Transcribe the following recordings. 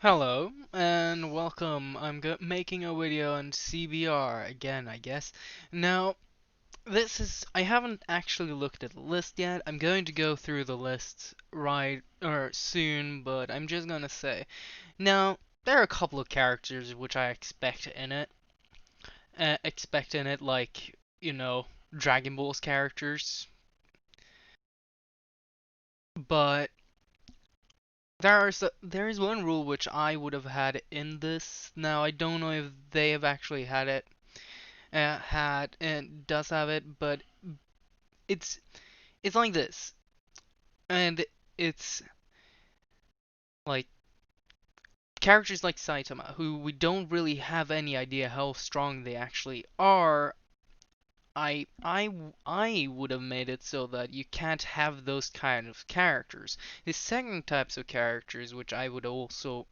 Hello and welcome. I'm making a video on CBR again, I guess. Now, I haven't actually looked at the list yet. I'm going to go through the list right or soon, but I'm just gonna say. Now, there are a couple of characters which I expect in it. Like, Dragon Ball's characters. But there is one rule which I would have had in this. Now, I don't know if they have actually had it had and does have it, but it's it's like this, and it's like characters like Saitama, who we don't really have any idea how strong they actually are. I would have made it so that you can't have those kind of characters. The second types of characters, which I would also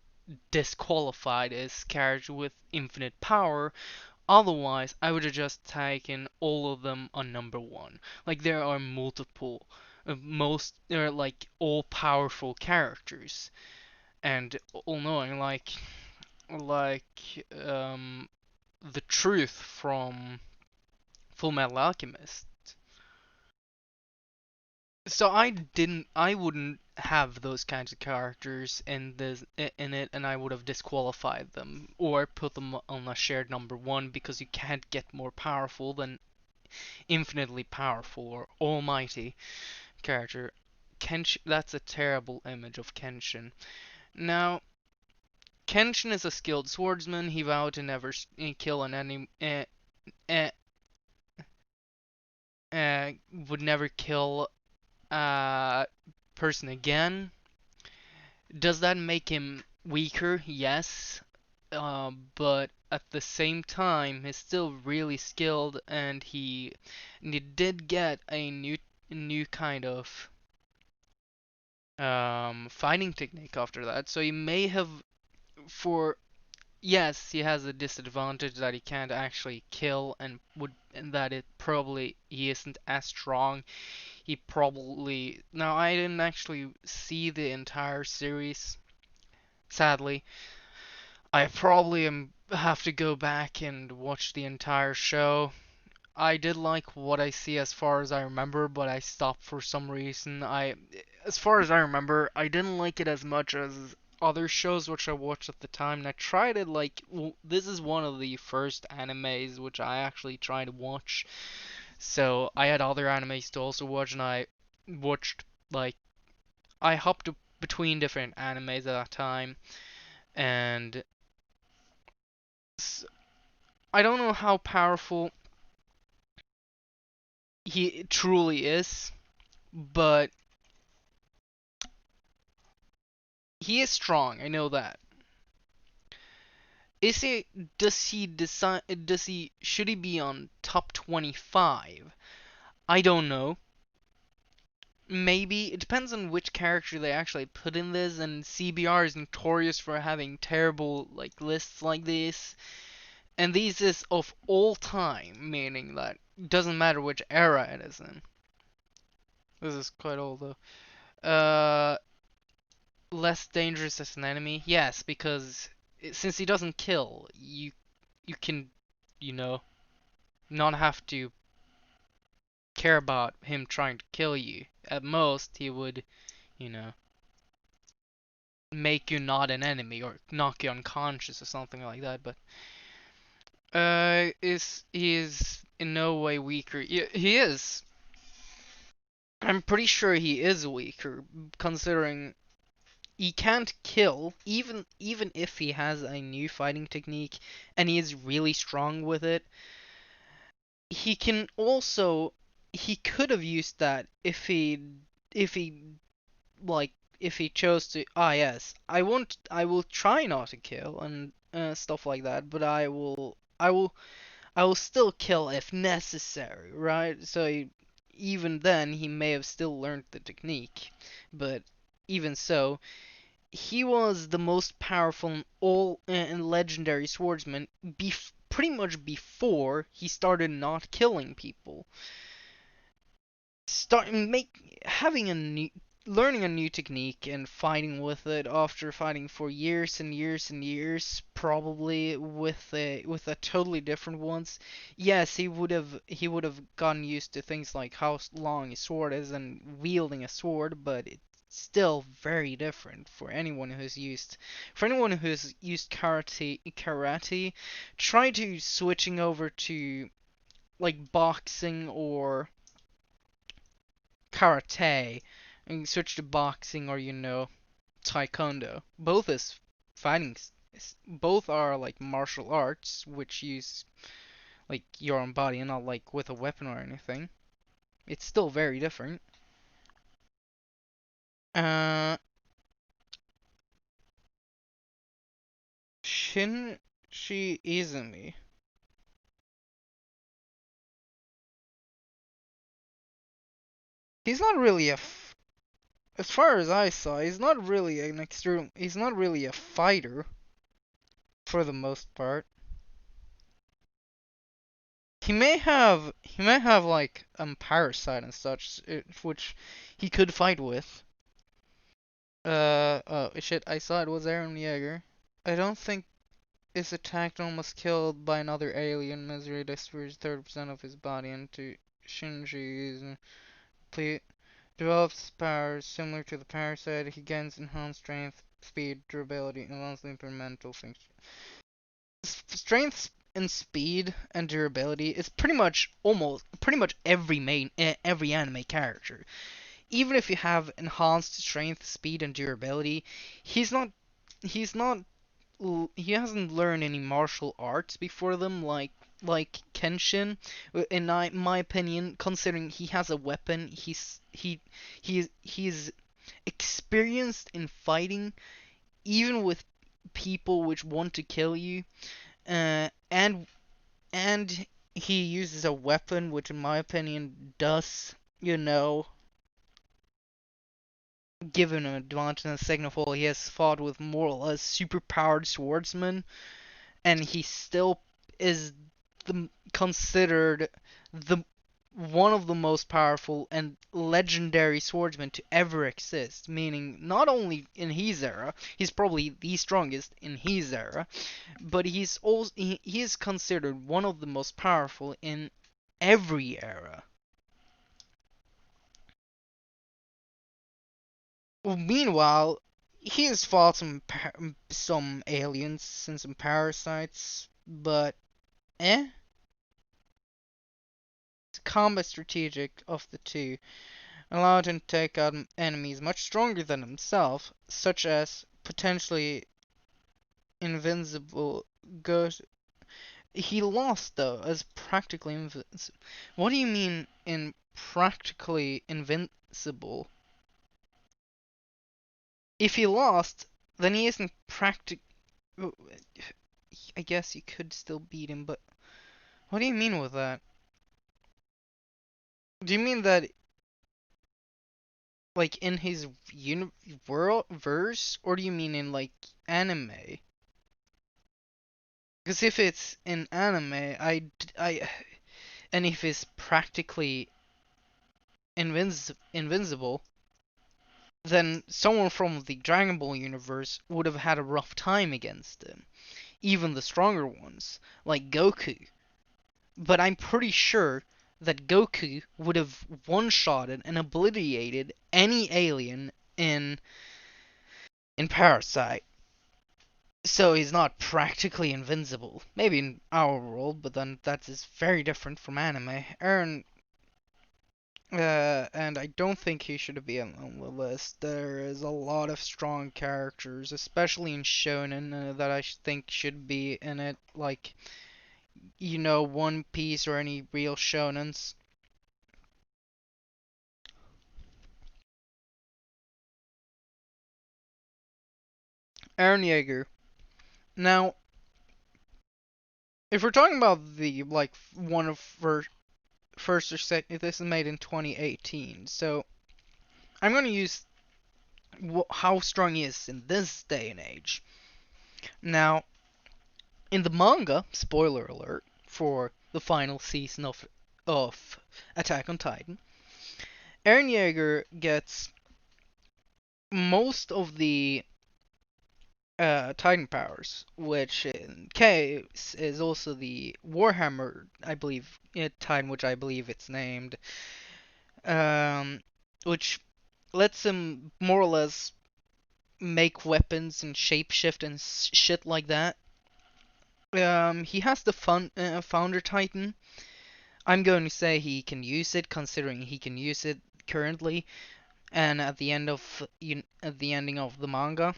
disqualified as characters with infinite power. Otherwise, I would have just taken all of them on number one. Like there are multiple, most they're like all powerful characters and all knowing, like the truth from Full Metal Alchemist. So I wouldn't have those kinds of characters in it, and I would have disqualified them or put them on a shared number one because you can't get more powerful than infinitely powerful or almighty character. Kenshin, that's a terrible image of Kenshin. Now, Kenshin is a skilled swordsman. He vowed to never kill an enemy. Uh, would never kill a person again. Does that make him weaker? Yes. But at the same time, he's still really skilled, and he did get a new kind of fighting technique after that. So he may have for yes, he has a disadvantage that he can't actually kill, and that it probably he isn't as strong. He probably now I didn't actually see the entire series, sadly. I probably have to go back and watch the entire show. I did like what I see as far as I remember, but I stopped for some reason. As far as I remember, I didn't like it as much as other shows which I watched at the time. And I tried it this is one of the first animes which I actually tried to watch. So I had other animes to also watch, and I watched like I hopped between different animes at that time, and I don't know how powerful he truly is, but he is strong. I know that. Is he? Does he decide? Does he? Should he be on top 25? I don't know. Maybe it depends on which character they actually put in this. And CBR is notorious for having terrible like lists like this. And these is of all time, meaning that it doesn't matter which era it is in. This is quite old though. Less dangerous as an enemy? Yes, because since he doesn't kill, you can, you know, not have to care about him trying to kill you. At most, he would, you know, make you not an enemy or knock you unconscious or something like that. But is he is in no way weaker. He is. I'm pretty sure he is weaker, considering he can't kill, even if he has a new fighting technique and he is really strong with it. He can also he could have used that if he like if he chose to. Yes, I will try not to kill and stuff like that, but I will still kill if necessary, right? So even then he may have still learned the technique, but even so, he was the most powerful and legendary swordsman pretty much before he started not killing people. Start make having a new, learning a new technique and fighting with it after fighting for years and years and years, probably with a totally different ones. Yes, he would have gotten used to things like how long a sword is and wielding a sword, but it's still very different for anyone who's used karate. Try to switching over to like boxing or karate and switch to boxing or taekwondo. Both is fighting. Both are like martial arts, which use like your own body and not like with a weapon or anything. It's still very different. Uh, Shinji Izumi. He's not really as far as I saw, he's not really an extreme. He's not really a fighter for the most part. He may have like parasite and such, which he could fight with. Oh shit! I saw it was Aaron Yeager. I don't think is attacked and almost killed by another alien. Misery destroys 30% of his body into Shinji's develops powers similar to the parasite. He gains enhanced strength, speed, durability, and monthly mental function. Strength and speed and durability is pretty much every anime character. Even if you have enhanced strength, speed, and durability, he's not he's not he hasn't learned any martial arts before them like Kenshin. In my opinion, considering he has a weapon, he's experienced in fighting, even with people which want to kill you. And he uses a weapon which, in my opinion, does give him an advantage in the second of all. He has fought with more or less superpowered swordsmen, and he still is considered the one of the most powerful and legendary swordsmen to ever exist. Meaning, not only in his era, he's probably the strongest in his era, but he is considered one of the most powerful in every era. Well, meanwhile, he has fought some aliens and some parasites, but eh. Combat strategic of the two allowed him to take out enemies much stronger than himself, such as potentially invincible Ghost. He lost though as practically invincible. What do you mean in practically invincible? If he lost, then he isn't practic. I guess you could still beat him, but what do you mean with that? Do you mean that like in his world verse, or do you mean in like anime? Because if it's in anime, and if it's practically invincible, then someone from the Dragon Ball universe would have had a rough time against him. Even the stronger ones, like Goku. But I'm pretty sure that Goku would have one-shotted and obliterated any alien in Parasite. So he's not practically invincible. Maybe in our world, but then that is very different from anime. And I don't think he should be on the list. There is a lot of strong characters, especially in shonen, that I think should be in it. Like, One Piece or any real shonens. Eren Yeager. Now, if we're talking about the like one of first or second, this is made in 2018, so I'm gonna use how strong he is in this day and age. Now, in the manga, spoiler alert for the final season of Attack on Titan, Eren Yeager gets most of the Titan powers, which in case is also the Warhammer, I believe, Titan, which I believe it's named, um, which lets him more or less make weapons and shapeshift and shit like that. He has the Founder Titan. I'm going to say he can use it, considering he can use it currently, and at the end of at the ending of the manga,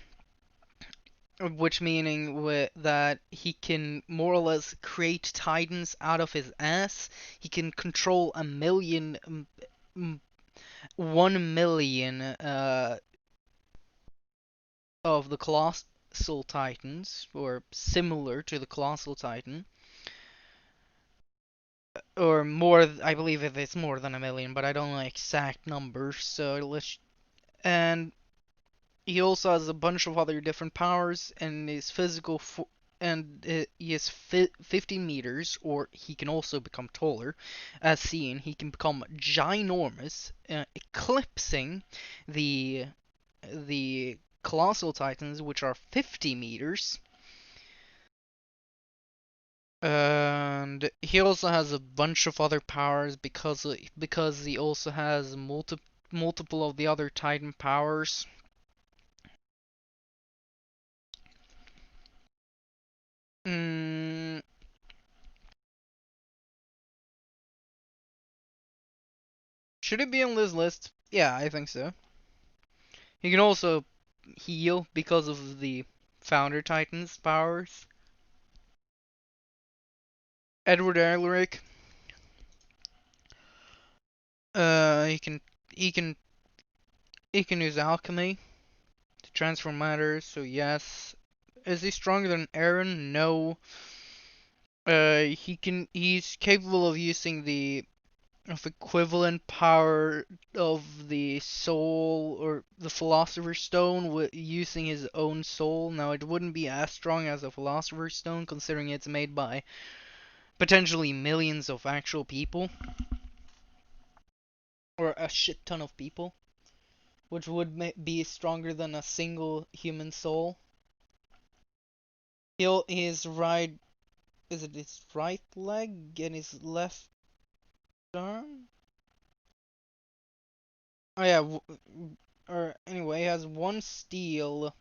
which meaning that he can more or less create titans out of his ass. He can control a million, 1 million of the colossal titans, or similar to the colossal titan, or more. I believe it's more than 1 million, but I don't know exact numbers. So let's and he also has a bunch of other different powers, and his physical and he is 50 meters, or he can also become taller. As seen, he can become ginormous, eclipsing the the colossal titans, which are 50 meters. And he also has a bunch of other powers because he also has multiple of the other Titan powers. Mm, should it be on this list? Yeah, I think so. He can also heal because of the Founder Titan's powers. Edward Elric, he can he can he can use alchemy to transform matter. So yes, is he stronger than Eren? No. He's capable of using the of equivalent power of the soul or the Philosopher's Stone using his own soul. Now, it wouldn't be as strong as a Philosopher's Stone, considering it's made by potentially millions of actual people, or a shit ton of people, which would be stronger than a single human soul. His right, is it his right leg and his left arm? Oh yeah, or anyway, he has one steel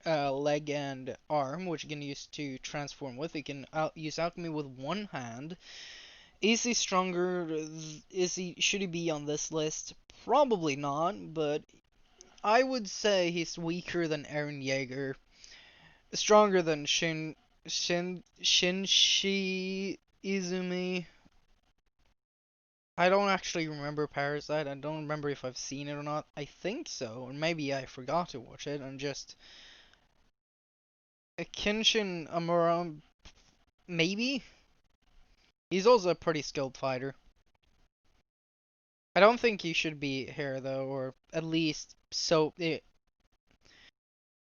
leg and arm, which he can use to transform with. He can use alchemy with one hand. Is he stronger? Should he be on this list? Probably not, but I would say he's weaker than Eren Yeager, stronger than Shinshi Izumi. I don't actually remember Parasite. I don't remember if I've seen it or not. I think so, or maybe I forgot to watch it and just Kenshin Amuro, maybe. He's also a pretty skilled fighter. I don't think he should be here though, or at least so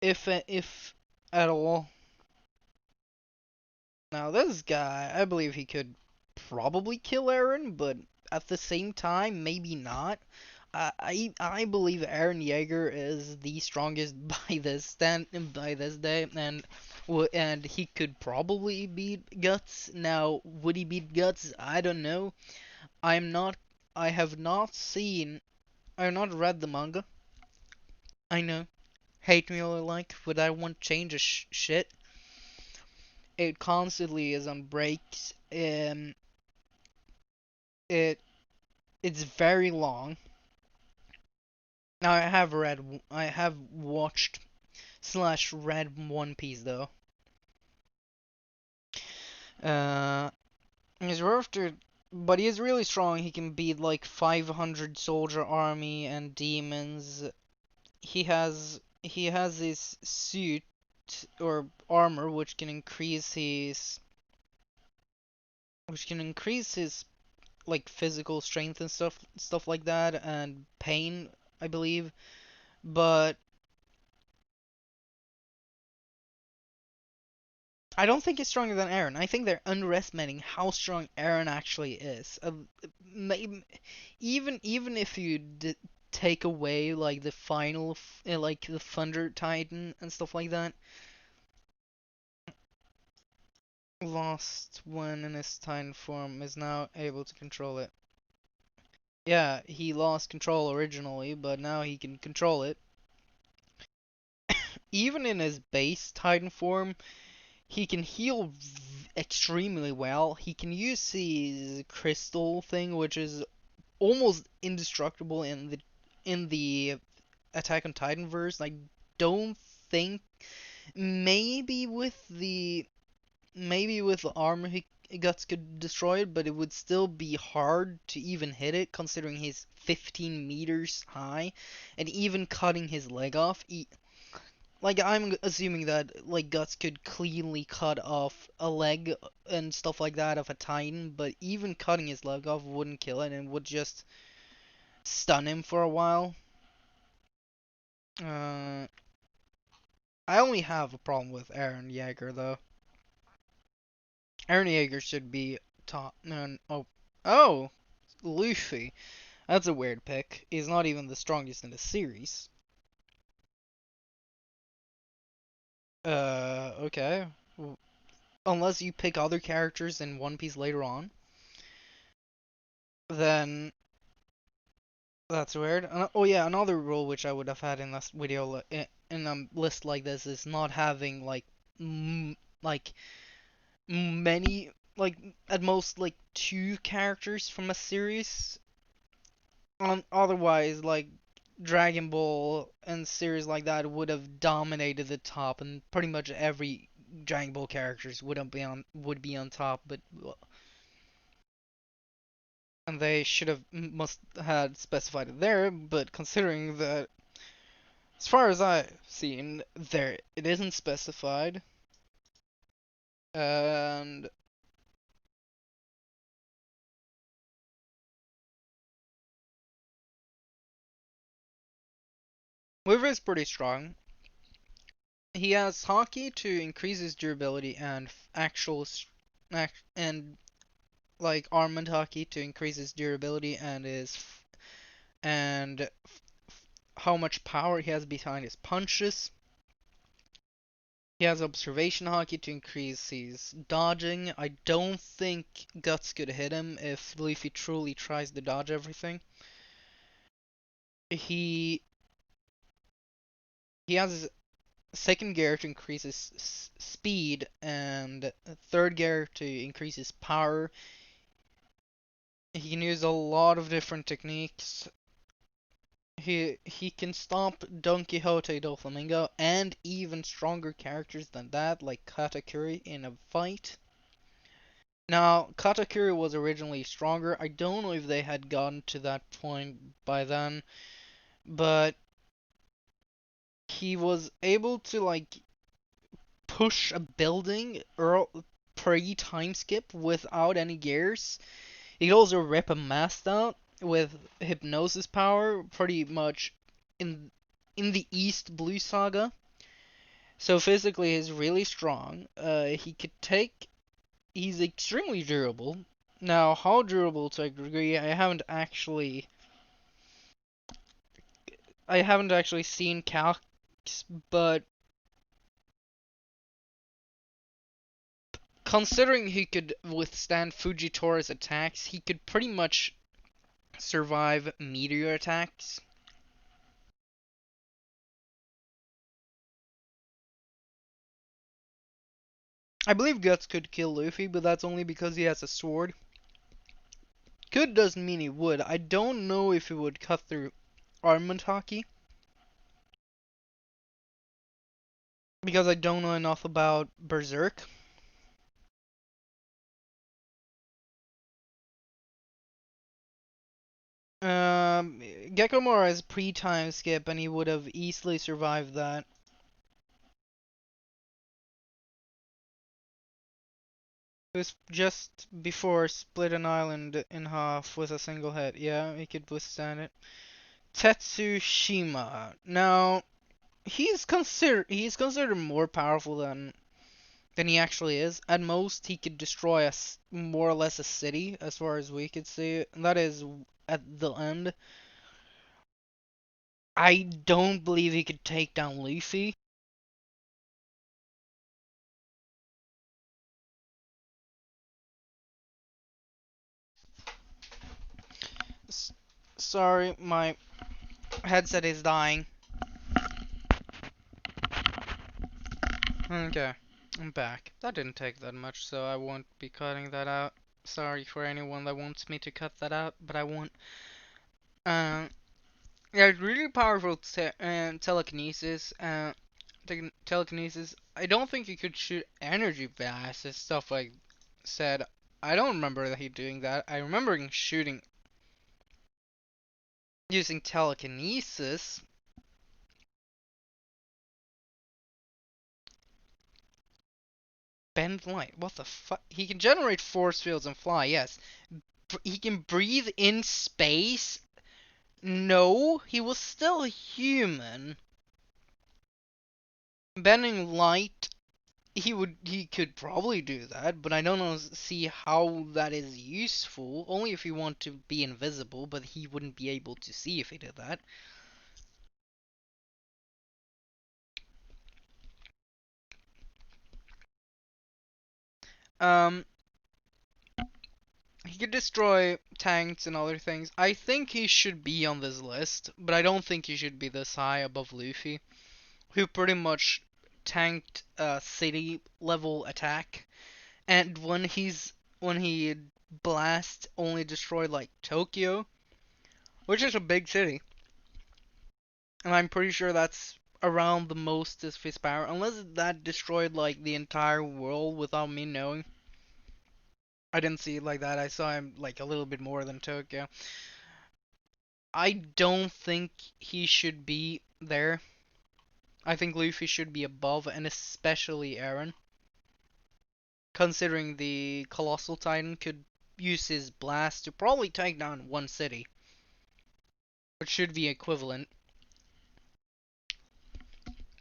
if at all. Now this guy, I believe he could probably kill Eren, but at the same time, maybe not. I believe Eren Yeager is the strongest by this day, and he could probably beat Guts. Now, would he beat Guts? I don't know. I'm not. I have not seen. I have not read the manga. I know. Hate me all you like, but I won't change a shit. It constantly is on breaks. It it's very long. Now I have watched slash read One Piece though. Uh, he's worth it, but he is really strong. He can beat like 500 soldier army and demons. He has this suit or armor which can increase his like physical strength and stuff like that, and pain, I believe. But I don't think he's stronger than Eren. I think they're underestimating how strong Eren actually is. Even if you take away like the final, like the Thunder Titan and stuff like that. Lost when in his Titan form, is now able to control it. Yeah, he lost control originally, but now he can control it. Even in his base Titan form, he can heal extremely well. He can use his crystal thing, which is almost indestructible in the Attack on Titan verse. I don't think maybe with the armor he Guts could destroy it, but it would still be hard to even hit it considering he's 15 meters high, and even cutting his leg off. Like I'm assuming that like Guts could cleanly cut off a leg and stuff like that of a Titan, but even cutting his leg off wouldn't kill it and would just stun him for a while. Uh, I only have a problem with Aaron Yeager though. Aaron Yeager should be top. No, oh, Luffy. That's a weird pick. He's not even the strongest in the series. Okay. Unless you pick other characters in One Piece later on, then that's weird. Oh yeah, another rule which I would have had in this video in a list like this is not having like many, like at most like two characters from a series. Otherwise, like Dragon Ball and series like that would have dominated the top, and pretty much every Dragon Ball characters would be on top, but and they should have must had specified it there. But considering that, as far as I've seen, there it isn't specified, and Weaver is pretty strong. He has hockey to increase his durability and and like armament hockey to increase his durability and and how much power he has behind his punches. He has observation hockey to increase his dodging. I don't think Guts could hit him if Luffy truly tries to dodge everything. He he has second gear to increase his speed and third gear to increase his power. He can use a lot of different techniques. He can stop Don Quixote Doflamingo and even stronger characters than that, like Katakuri in a fight. Now, Katakuri was originally stronger. I don't know if they had gotten to that point by then, but he was able to like push a building pre-time skip without any gears. He could also rip a mast out with hypnosis power, pretty much in the East Blue Saga. So physically, he's really strong. He could take. He's extremely durable. Now, how durable to a degree, I haven't actually seen calcs, but considering he could withstand Fujitori's attacks, he could pretty much survive meteor attacks. I believe Guts could kill Luffy, but that's only because he has a sword. Could doesn't mean he would. I don't know if he would cut through armament hockey because I don't know enough about Berserk. Gecko Moria is pre-time skip, and he would have easily survived that. It was just before split an island in half with a single hit. Yeah, he could withstand it. Tetsushima. Now, he's considered more powerful than he actually is. At most, he could destroy more or less a city, as far as we could see. And that is at the end. I don't believe he could take down Luffy. S- Sorry, my headset is dying. Okay, I'm back. That didn't take that much, so I won't be cutting that out. Sorry for anyone that wants me to cut that out, but I won't. Um, yeah, it's really powerful telekinesis. Telekinesis. I don't think he could shoot energy blasts and stuff like said. I don't remember that he doing that. I remember him shooting using telekinesis. Bend light. What the fuck? He can generate force fields and fly. Yes. He can breathe in space. No, he was still human. Bending light. He could probably do that, but I don't know see how that is useful. Only if you want to be invisible, but he wouldn't be able to see if he did that. Um, he could destroy tanks and other things. I think he should be on this list, but I don't think he should be this high above Luffy, who pretty much tanked a city level attack. And when he blast only destroyed like Tokyo, which is a big city, and I'm pretty sure that's around the most of his power, unless that destroyed like the entire world without me knowing. I didn't see it like that. I saw him like a little bit more than Tokyo. I don't think he should be there. I think Luffy should be above, and especially Aaron, considering the Colossal Titan could use his blast to probably take down one city, which should be equivalent.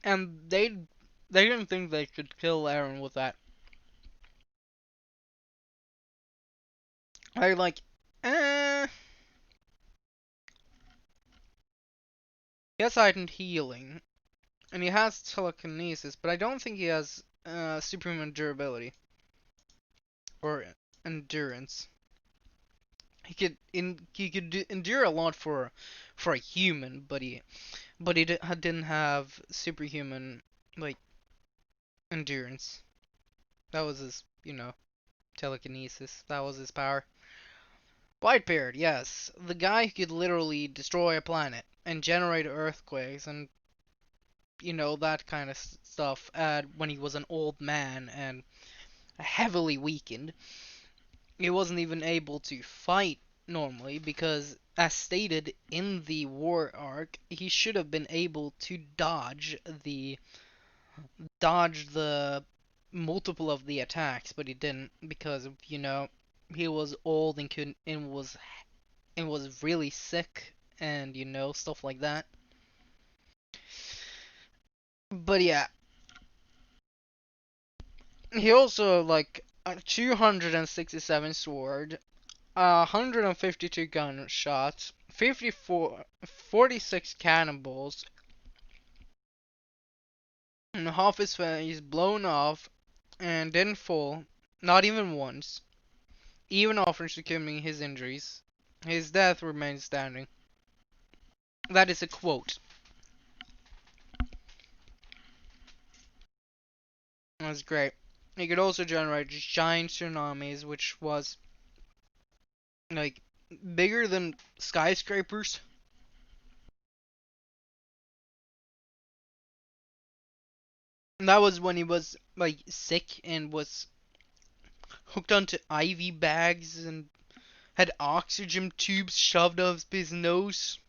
And they didn't think they could kill Aaron with that. I like, eh. He has heightened healing, and he has telekinesis, but I don't think he has superhuman durability or endurance. He could endure a lot for a human, but he didn't have superhuman like endurance. That was his telekinesis. That was his power. Whitebeard, yes, the guy who could literally destroy a planet and generate earthquakes and that kind of stuff. When he was an old man and heavily weakened, he wasn't even able to fight normally because, as stated in the war arc, he should have been able to dodge the multiple of the attacks, but he didn't because he was old and couldn't and was really sick and stuff like that. But yeah, he also like a 267 sword, 152 gunshots, 46 cannonballs, and half his face blown off and didn't fall, not even once, even after succumbing his injuries. His death remains standing. That is a quote. That's great. He could also generate giant tsunamis, which was like bigger than skyscrapers. And that was when he was like sick and was hooked onto IV bags and had oxygen tubes shoved up his nose.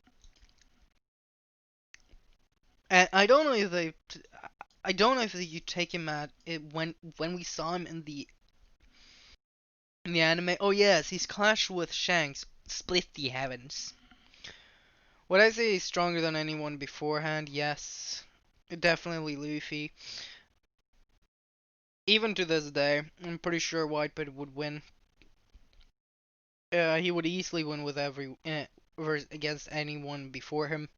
And I don't know if you take him at it when we saw him in the anime. Oh yes, he's clashed with Shanks, split the heavens. Would I say he's stronger than anyone beforehand? Yes, definitely Luffy. Even to this day, I'm pretty sure Whitebeard would win. He would easily win with against anyone before him.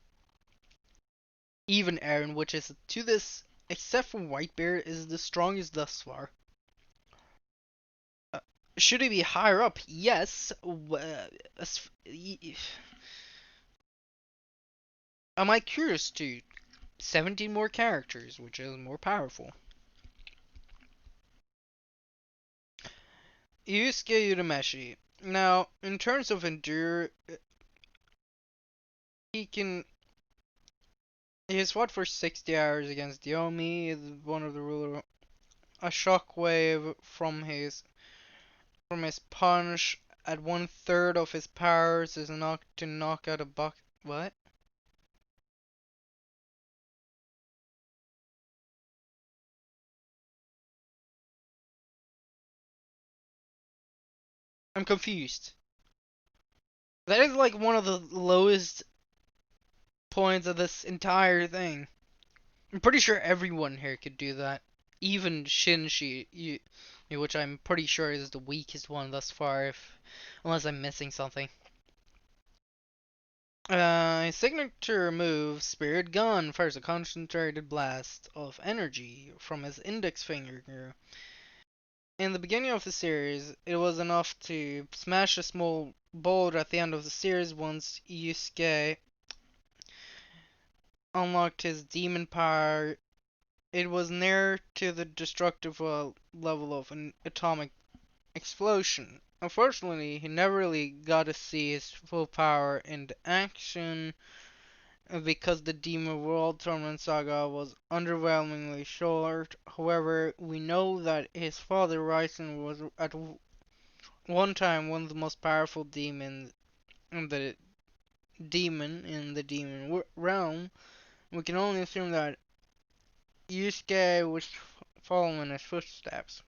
even Aaron, which is to this, except for Whitebeard, is the strongest thus far. Uh, should he be higher up? Yes. Am I curious to 17 more characters, which is more powerful. Yusuke Urameshi. Now, in terms of endure, he can. He has fought for 60 hours against Yomi, one of the ruler. A shockwave from his punch at 1/3 of his powers is enough to knock out a buck. What? I'm confused. That is like one of the lowest points of this entire thing. I'm pretty sure everyone here could do that. Even Shinji, which I'm pretty sure is the weakest one thus far, unless I'm missing something. His signature move, Spirit Gun, fires a concentrated blast of energy from his index finger. In the beginning of the series, it was enough to smash a small boulder at the end of the series once Yusuke unlocked his demon power. It was near to the destructive level of an atomic explosion. Unfortunately, he never really got to see his full power in action because the Demon World Tournament saga was underwhelmingly short. However, we know that his father Ryzen was at one time one of the most powerful demon in the demon realm. We can only assume that Yusuke was following in his footsteps.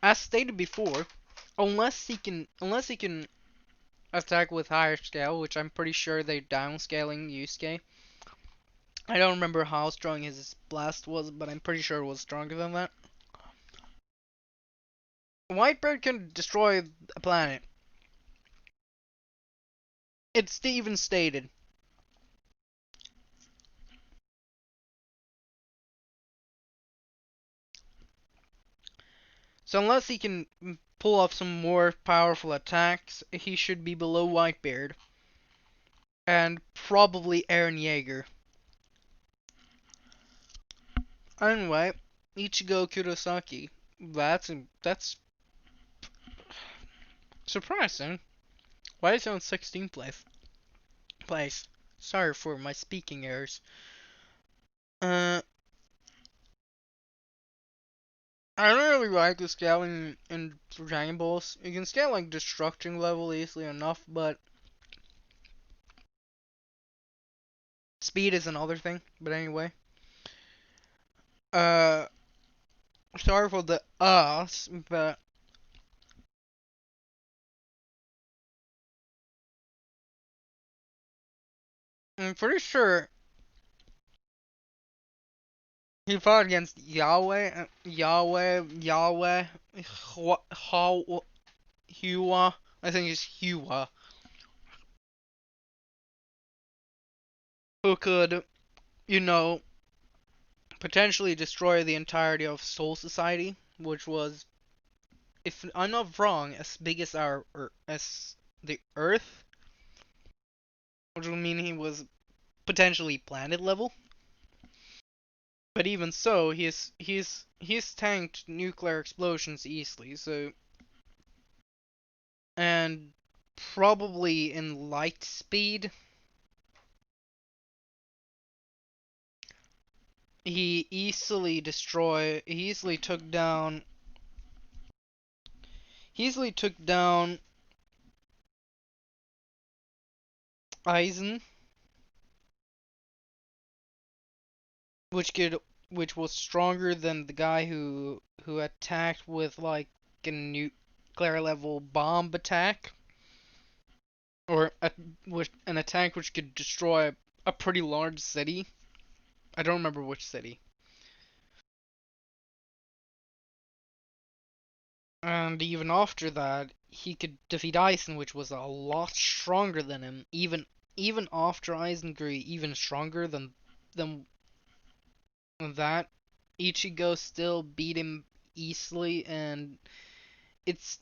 As stated before, unless he can attack with higher scale, which I'm pretty sure they're downscaling Yusuke. I don't remember how strong his blast was, but I'm pretty sure it was stronger than that. Whitebeard can destroy a planet. It's even stated. So unless he can pull off some more powerful attacks, he should be below Whitebeard. And probably Eren Yeager. Anyway, Ichigo Kurosaki. That's surprising. Why is he on 16th place? Sorry for my speaking errors. Uh, I don't really like the scaling in Dragon Balls. You can scale like destruction level easily enough, but speed is another thing. But anyway, uh, sorry for the but I'm pretty sure he fought against Yahweh, Hua. I think it's Hua, who could, you know, potentially destroy the entirety of Soul Society, which was, if I'm not wrong, as big as as the Earth, which would mean he was potentially planet level. But even so, he's tanked nuclear explosions easily. So, and probably in light speed, he easily took down Aizen, which could which was stronger than the guy who attacked with like a nuclear level bomb attack, or with an attack which could destroy a pretty large city. I don't remember which city. And even after that, he could defeat Aizen, which was a lot stronger than him, even even after Aizen grew even stronger than that, Ichigo still beat him easily, and it's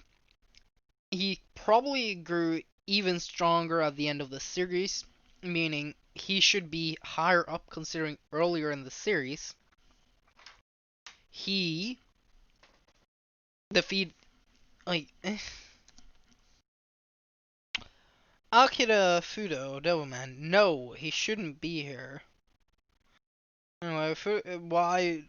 he probably grew even stronger at the end of the series, meaning he should be higher up considering earlier in the series he defeat like Akira Fudo, Devilman. No, he shouldn't be here. Anyway, why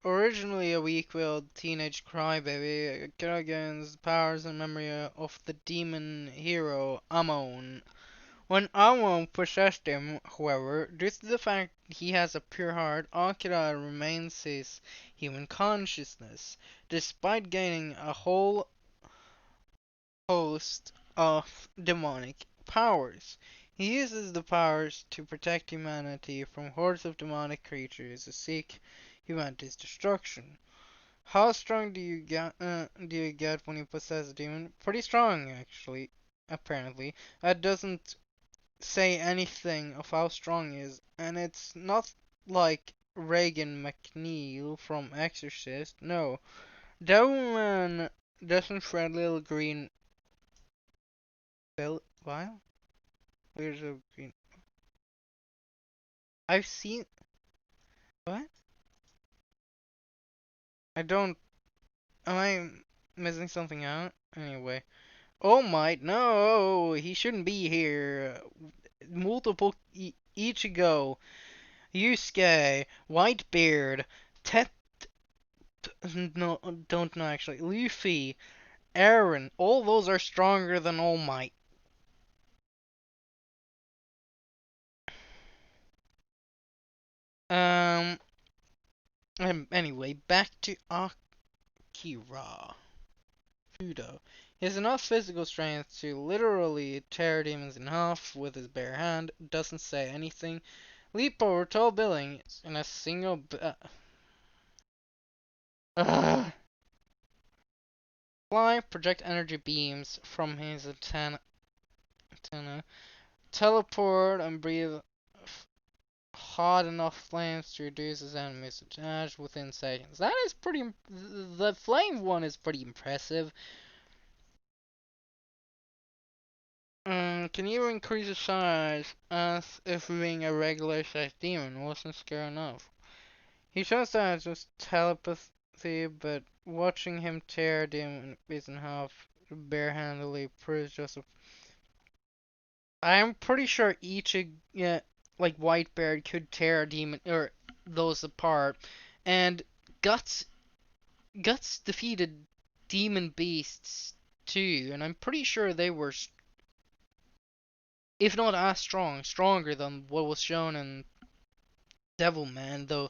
originally a weak-willed teenage crybaby, Akira gains powers and memory of the demon hero Amon. When Amon possessed him, however, due to the fact he has a pure heart, Akira remains his human consciousness, despite gaining a whole host of demonic powers. He uses the powers to protect humanity from hordes of demonic creatures who seek humanity's destruction. How strong do you get when you possess a demon? Pretty strong, actually. Apparently, that doesn't say anything of how strong he is, and it's not like Reagan McNeil from Exorcist. No, Devilman doesn't shred little green vial. There's a green. I've seen what? I don't. Am I missing something out? Anyway. Oh my, no! He shouldn't be here. Multiple Ichigo, Yusuke, Whitebeard, Tet. No, don't know actually. Luffy, Aaron. All those are stronger than All Might. Um. Anyway, back to Akira. Fudo. He has enough physical strength to literally tear demons in half with his bare hand. Doesn't say anything. Leap over tall buildings in a single. Fly, project energy beams from his antenna. Teleport and breathe hot enough flames to reduce his enemies to damage within seconds. That is pretty. The flame one is pretty impressive. Can you increase the size as if being a regular sized demon wasn't scary enough? He shows that it's just telepathy, but watching him tear a demon piece in half barehandedly proves just a. I'm pretty sure each like Whitebeard could tear a demon or those apart, and Guts Guts defeated demon beasts too, and I'm pretty sure they were, if not as stronger than what was shown in Devilman. Though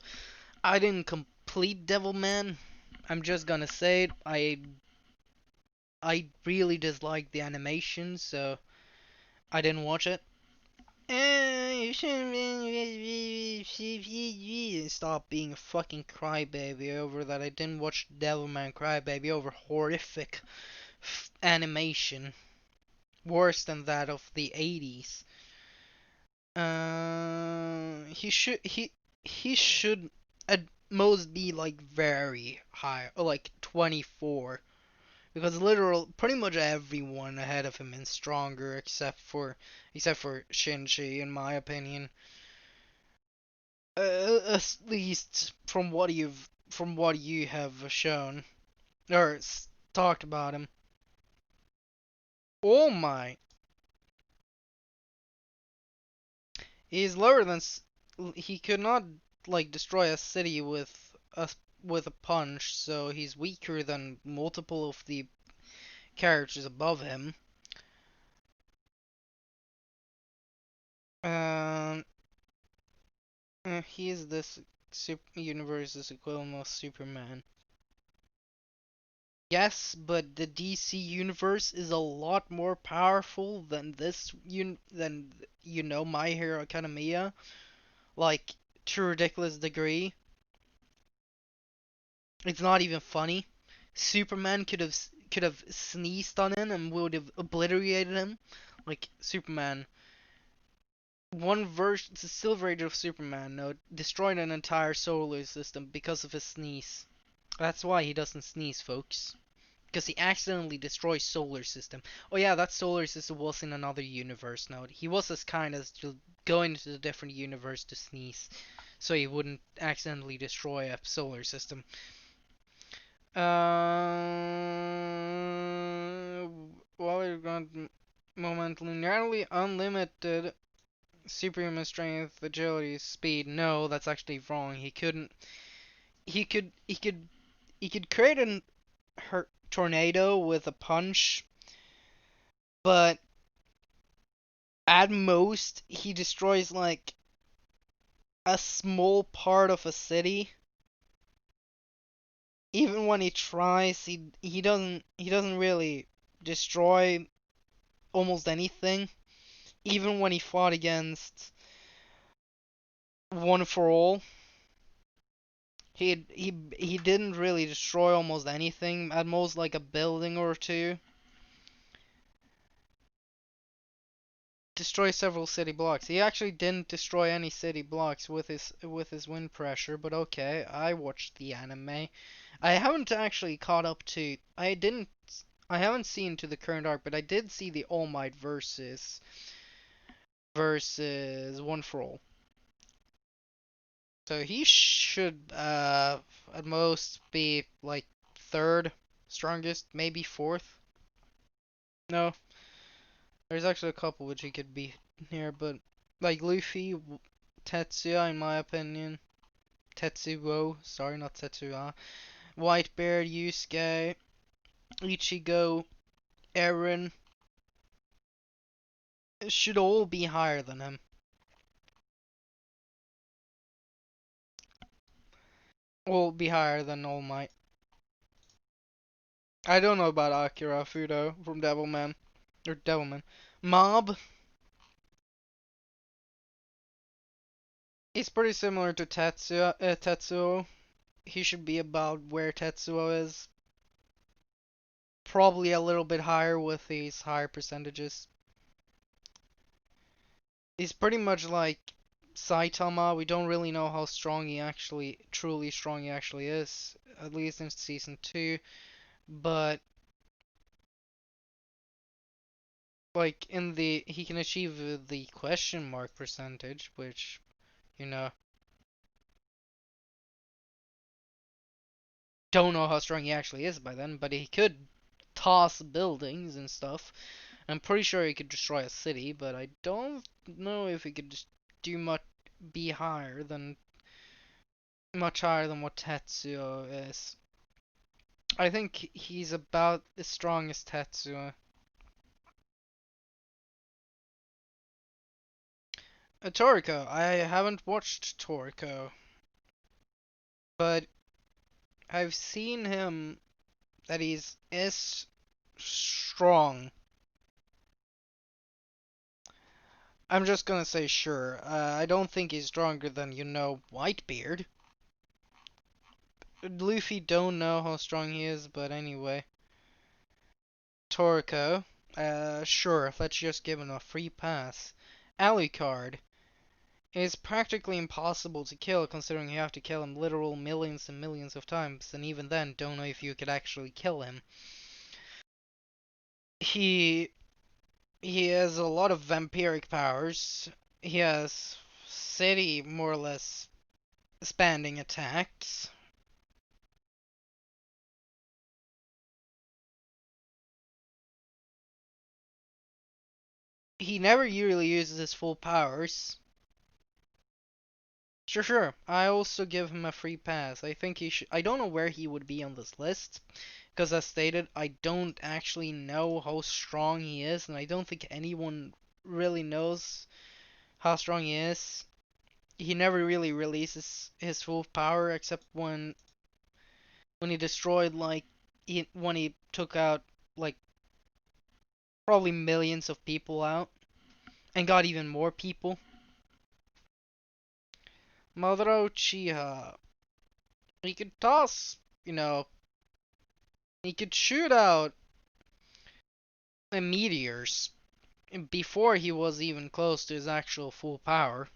I didn't complete Devilman. I'm just gonna say it. I really disliked the animation, so I didn't watch it. You shouldn't stop being a fucking crybaby over that. I didn't watch Devilman Crybaby over horrific animation, worse than that of the 80s. He should at most be like very high, or like 24, because literal pretty much everyone ahead of him is stronger except for Shinji, in my opinion. At least from what you have shown or talked about him. Oh my, he's lower than he could not like destroy a city with a punch, so he's weaker than multiple of the characters above him. Um, he is this universe's equivalent of Superman. Yes, but the DC universe is a lot more powerful than My Hero Academia, like to a ridiculous degree. It's not even funny. Superman could have sneezed on him and would have obliterated him. Like Superman one version, the Silver Age of Superman, no, destroyed an entire solar system because of his sneeze. That's why he doesn't sneeze, folks. Because he accidentally destroys solar system. Oh yeah, that solar system was in another universe now. He was as kind as to go into a different universe to sneeze, so he wouldn't accidentally destroy a solar system. While we've got momentarily nearly unlimited superhuman strength, agility, speed. No, that's actually wrong. He couldn't. He could. He could. He could create a tornado with a punch, but at most he destroys like a small part of a city. Even when he tries, he doesn't really destroy almost anything. Even when he fought against One for All, he didn't really destroy almost anything. At most like a building or two. Destroy several city blocks. He actually didn't destroy any city blocks with his wind pressure, but okay, I watched the anime. I haven't actually caught up to I haven't seen to the current arc, but I did see the All Might versus One for All. So he should at most be like third strongest, maybe fourth. No, there's actually a couple which he could be here, but like Luffy, Tetsuya, in my opinion. Tetsuo, sorry, not Tetsuya. Whitebeard, Yusuke, Ichigo, Eren should all be higher than him. All be higher than All Might. I don't know about Akira Fudo from Devilman or Devilman. Mob is pretty similar to Tetsuo. He should be about where Tetsuo is. Probably a little bit higher with these higher percentages. He's pretty much like Saitama. We don't really know how strong he actually, truly strong he actually is, at least in season 2. But like he can achieve the question mark percentage, which you know don't know how strong he actually is by then. But he could toss buildings and stuff. I'm pretty sure he could destroy a city, but I don't know if he could just do be much higher than what Tetsuo is. I think he's about as strong as Tetsuo. Toriko, I haven't watched Toriko, but I've seen him that he's is strong. I'm just gonna say sure. I don't think he's stronger than Whitebeard. Luffy don't know how strong he is, but anyway. Toriko, sure. Let's just give him a free pass. Alucard is practically impossible to kill, considering you have to kill him literal millions and millions of times, and even then, don't know if you could actually kill him. He he has a lot of vampiric powers. He has city more or less spanning attacks. He never really uses his full powers. Sure, sure. I also give him a free pass. I think he should. I don't know where he would be on this list, because as stated, I don't actually know how strong he is, and I don't think anyone really knows how strong he is. He never really releases his full power except when he destroyed when he took out like probably millions of people out and got even more people. Madara Uchiha. He could toss, he could shoot out meteors. before he was even close to his actual full power.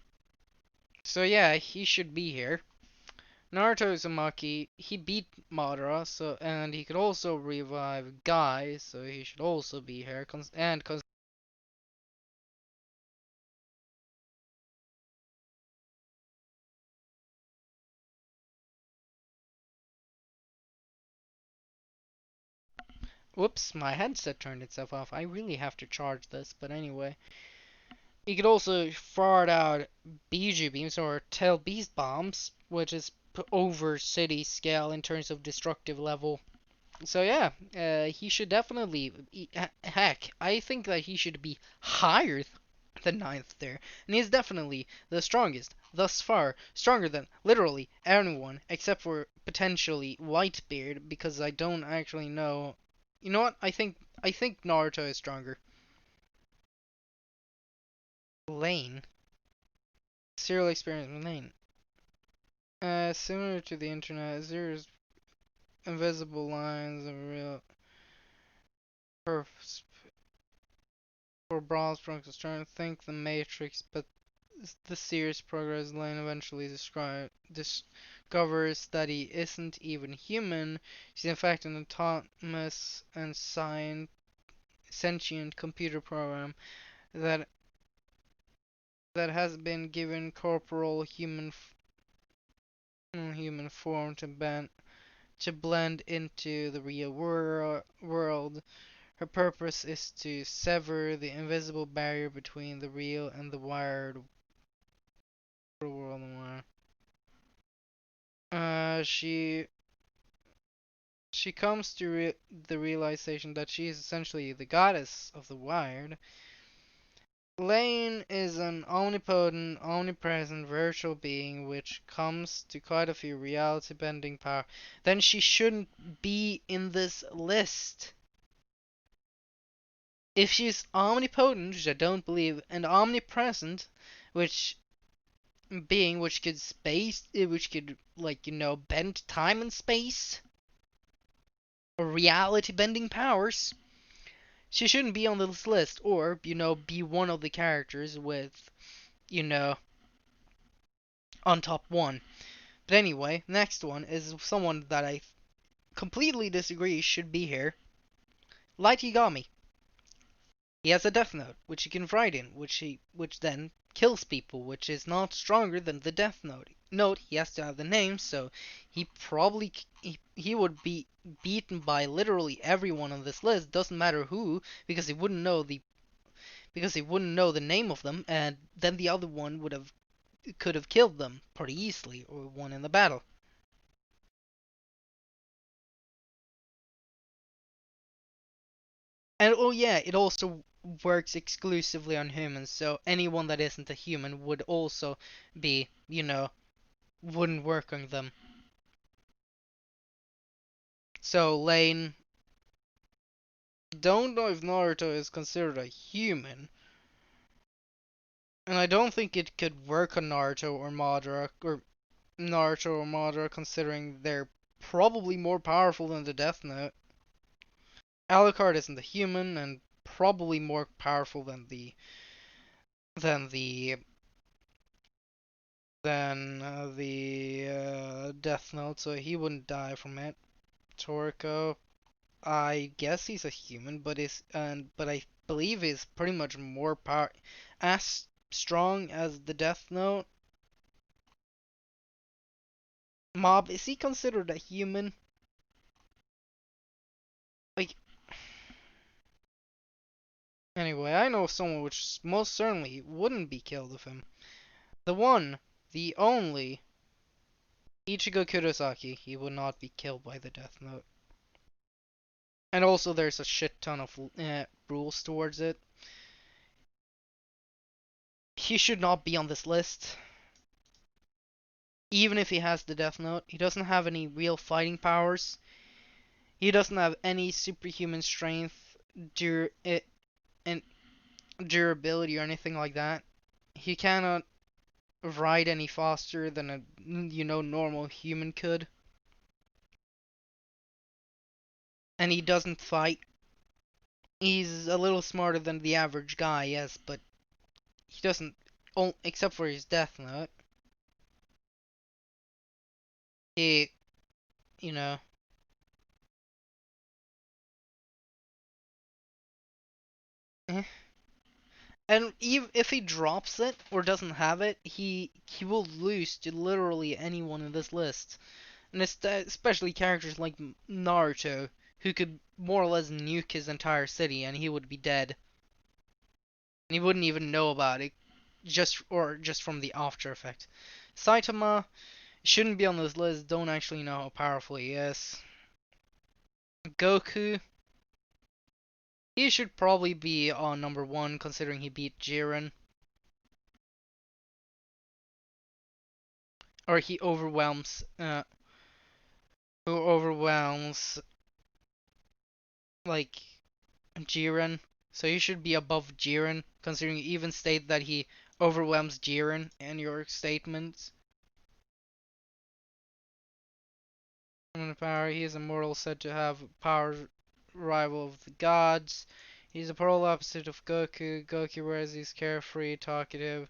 So yeah, he should be here. Naruto Uzumaki, he beat Madara, so and he could also revive Guy, so he should also be here. And whoops, my headset turned itself off. I really have to charge this, but anyway. He could also fart out Biju beams or tail beast bombs, which is over city scale in terms of destructive level. So yeah, he should definitely. Heck, I think that he should be higher than ninth there, and he's definitely the strongest thus far, stronger than literally anyone except for potentially Whitebeard, because I don't actually know. You know what? I think Naruto is stronger. Lane, serial experiment with Lane. Similar to the internet, there's invisible lines of real perfs for bronze Bronx is trying to think the Matrix, but the serious progress Lane eventually discovers that he isn't even human. He's in fact an autonomous and sentient computer program that that has been given corporal human form to blend into the real world. Her purpose is to sever the invisible barrier between the real and the wired world. She comes to the realization that she is essentially the goddess of the wired. Lane is an omnipotent, omnipresent virtual being which comes to quite a few reality bending power. Then she shouldn't be in this list. If she's omnipotent, which I don't believe, and omnipresent, which which could which could bend time and space, or reality bending powers, she shouldn't be on this list, or be one of the characters with you know on top one. But anyway, next one is someone that I completely disagree should be here. Light Yagami. He has a Death Note, which he can write in, which then kills people, which is not stronger than the Death Note. Note he has to have the name, so he probably he would be beaten by literally everyone on this list. Doesn't matter who, because he wouldn't know the name of them, and then the other one could have killed them pretty easily or won in the battle. And oh yeah, it also works exclusively on humans, so anyone that isn't a human would also be, wouldn't work on them. So Lane, don't know if Naruto is considered a human, and I don't think it could work on Naruto or Madara, considering they're probably more powerful than the Death Note. Alucard isn't a human and probably more powerful than the Death Note, so he wouldn't die from it. Toriko, I guess he's a human, but I believe he's pretty much more as strong as the Death Note. Mob, is he considered a human? Like, anyway, I know someone which most certainly wouldn't be killed of him. The one, the only, Ichigo Kurosaki. He would not be killed by the Death Note. And also, there's a shit ton of rules towards it. He should not be on this list. Even if he has the Death Note, he doesn't have any real fighting powers. He doesn't have any superhuman strength, and durability or anything like that. He cannot ride any faster than a normal human could, and he doesn't fight. He's a little smarter than the average guy, yes, but he doesn't, except for his death note. He, you know, eh. And even if he drops it or doesn't have it, he will lose to literally anyone in this list. And especially characters like Naruto, who could more or less nuke his entire city and he would be dead. And he wouldn't even know about it, just from the after effect. Saitama shouldn't be on this list. Don't actually know how powerful he is. Goku, he should probably be on number one considering he beat Jiren, or he overwhelms like Jiren. So he should be above Jiren, considering you even state that he overwhelms Jiren in your statements. Power, he is immortal, said to have power rival of the gods. He's the polar opposite of Goku. Goku, whereas he's carefree, talkative.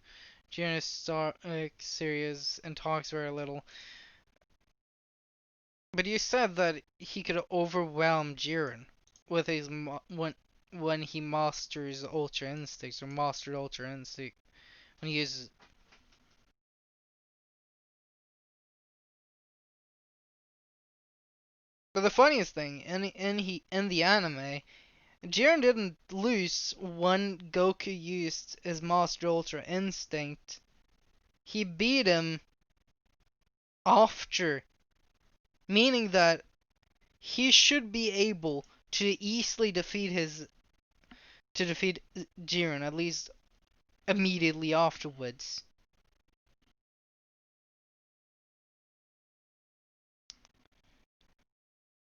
Jiren is serious and talks very little. But you said that he could overwhelm Jiren with his when he masters Ultra Instincts or mastered Ultra Instinct when he uses. But the funniest thing in the anime, Jiren didn't lose when Goku used his Master Ultra Instinct. He beat him after, meaning that he should be able to easily defeat Jiren at least immediately afterwards.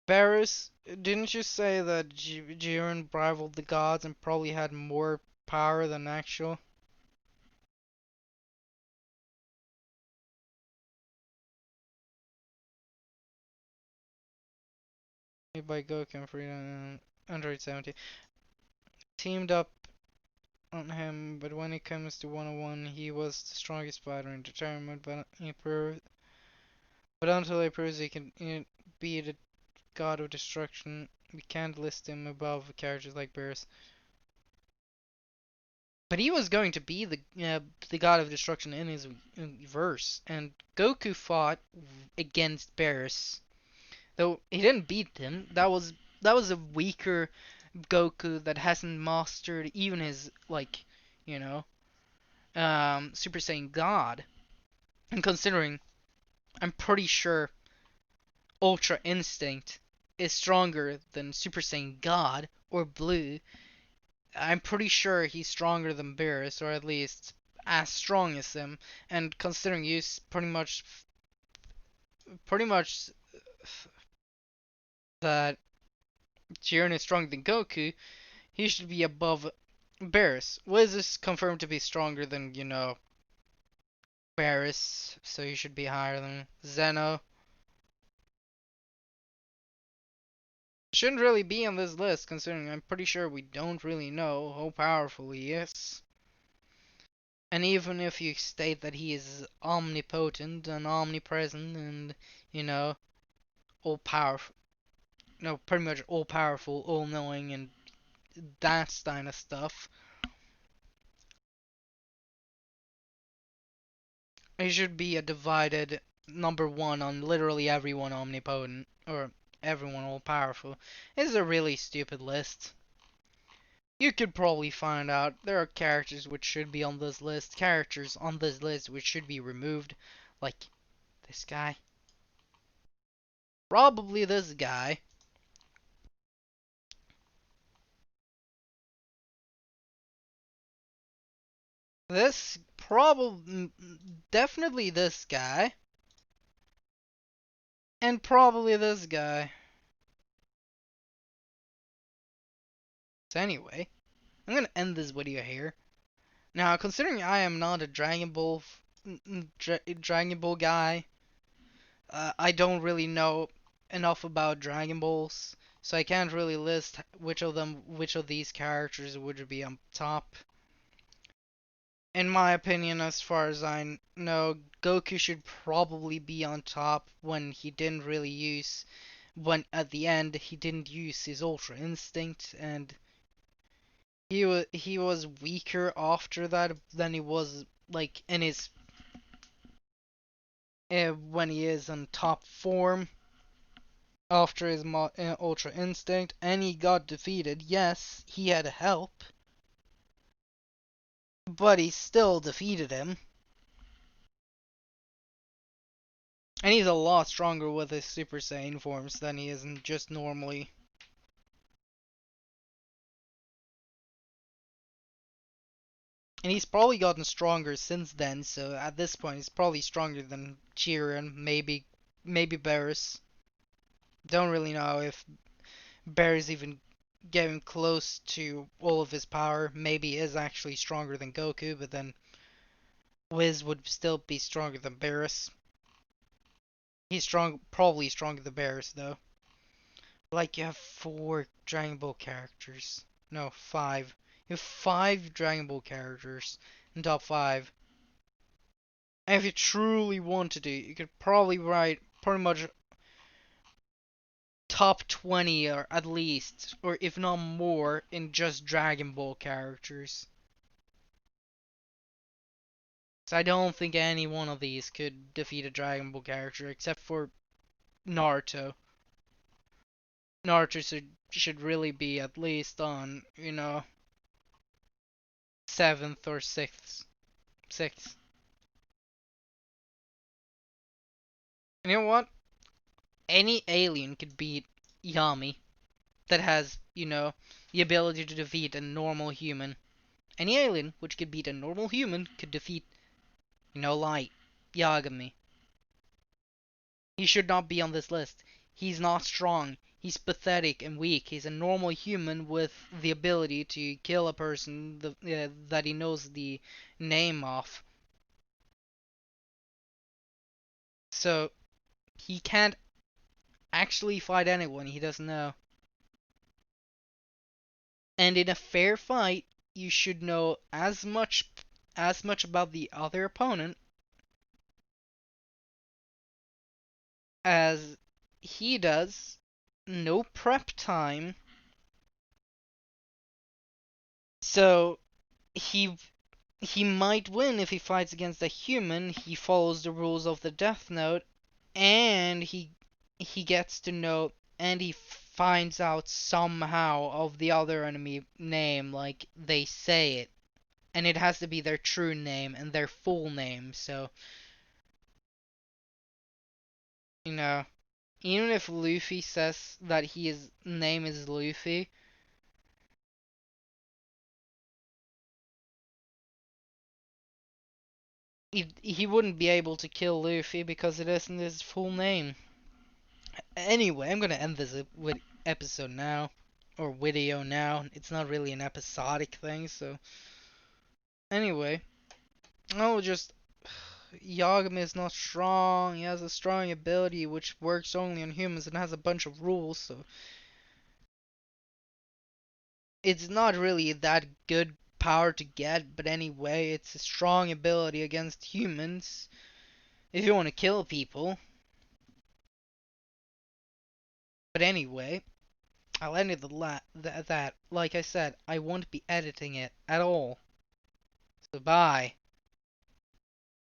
Varys, didn't you say that Jiren rivaled the gods and probably had more power than actual? Made by Goku and Freedom Android 70. Teamed up on him, but when it comes to 101, he was the strongest fighter and determined, but until he proves he can be the god of destruction, we can't list him above characters like Beerus. But he was going to be the god of destruction in his verse, and Goku fought against Beerus, though he didn't beat him. That was a weaker Goku that hasn't mastered even his you know, Super Saiyan God. And considering, I'm pretty sure Ultra Instinct is stronger than Super Saiyan God or Blue. I'm pretty sure he's stronger than Beerus, or at least as strong as him. And considering he's pretty much that Jiren is stronger than Goku, he should be above Beerus. Wiz is confirmed to be stronger than, Beerus, so he should be higher than Zeno. Shouldn't really be on this list, considering I'm pretty sure we don't really know how powerful he is. And even if you state that he is omnipotent and omnipresent and, you know, all powerful, no, pretty much all powerful, all knowing, and that kind of stuff, he should be a divided number one on literally everyone omnipotent, or everyone all powerful. This is a really stupid list. You could probably find out there are characters which should be on this list, characters on this list which should be removed, like this guy. Probably this guy. This probably definitely this guy. And probably this guy. So anyway, I'm gonna end this video here. Now, considering I am not a Dragon Ball guy, I don't really know enough about Dragon Balls, So I can't really list which of these characters would be on top. In my opinion, as far as I know, Goku should probably be on top when he didn't really use, when at the end he didn't use his Ultra Instinct, and he was weaker after that than he was like in his when he is in top form after his Ultra Instinct, and he got defeated. Yes, he had help, but he still defeated him. And he's a lot stronger with his Super Saiyan forms than he is in just normally. And he's probably gotten stronger since then, so at this point he's probably stronger than Jiren, maybe Beerus. Don't really know if Beerus even getting close to all of his power. Maybe he is actually stronger than Goku, but then Wiz would still be stronger than Beerus. Probably stronger than Beerus though. Like you have four Dragon Ball characters. No, five. You have five Dragon Ball characters in top five. And if you truly wanted to, you could probably write pretty much top 20 or at least, or if not more, in just Dragon Ball characters. So I don't think any one of these could defeat a Dragon Ball character except for Naruto. Naruto should really be at least on, seventh or sixth. Sixth. And you know what? Any alien could beat Yami that has, the ability to defeat a normal human. Any alien which could beat a normal human could defeat, Light, Yagami. He should not be on this list. He's not strong. He's pathetic and weak. He's a normal human with the ability to kill a person that he knows the name of. So, he can't actually fight anyone he doesn't know. And in a fair fight, you should know as much about the other opponent as he does. No prep time. So he he might win if he fights against a human. He follows the rules of the Death Note, and he gets to know, and he finds out somehow of the other enemy name, like they say it, and it has to be their true name and their full name. So you know, even if Luffy says that his name is Luffy, he wouldn't be able to kill Luffy because it isn't his full name. Anyway, I'm gonna end this episode now, or video now. It's not really an episodic thing, so anyway, I'll just. Yagami is not strong. He has a strong ability which works only on humans and has a bunch of rules, so it's not really that good power to get, but anyway, it's a strong ability against humans if you want to kill people. But anyway, I'll end it at that. Like I said, I won't be editing it at all. So bye.